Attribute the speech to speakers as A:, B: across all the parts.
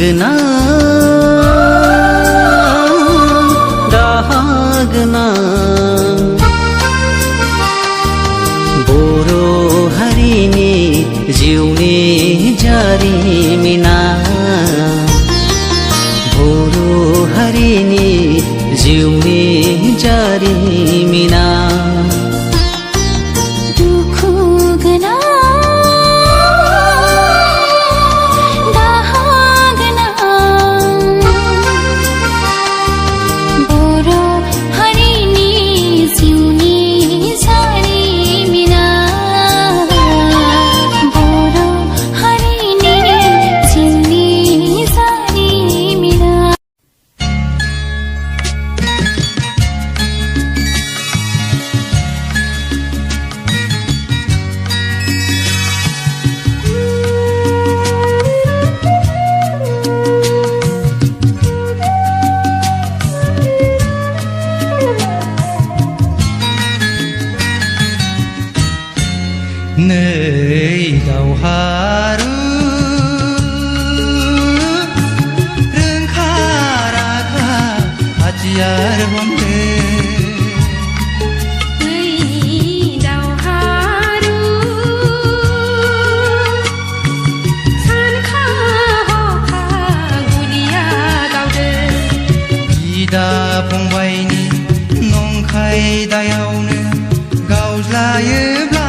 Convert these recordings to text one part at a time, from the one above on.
A: गोनां दाहा गोनां बर' हारिनि जिउनि जारिमिना बर' हारिनि जिउनि जारिमिना
B: दुखु गोनां दाहा गोनां बर' हारिनि जिउनि जारिमिना बर' हारिनि जिउनि जारिमिना
C: नै दावहारु रोंखा राखा हाथियार हमदो
B: दावहारु सानखा हखा गुलिया गावदो
C: बिदा फंबायनि नंखाय दायावनो गावज्लायोब्ला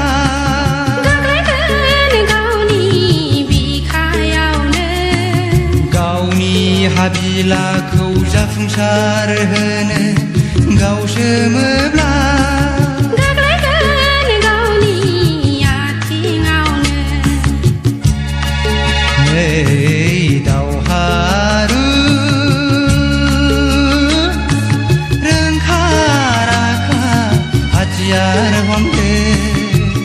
C: हाबिलाखौ जाफुंसार होनो गाव सोमोब्ला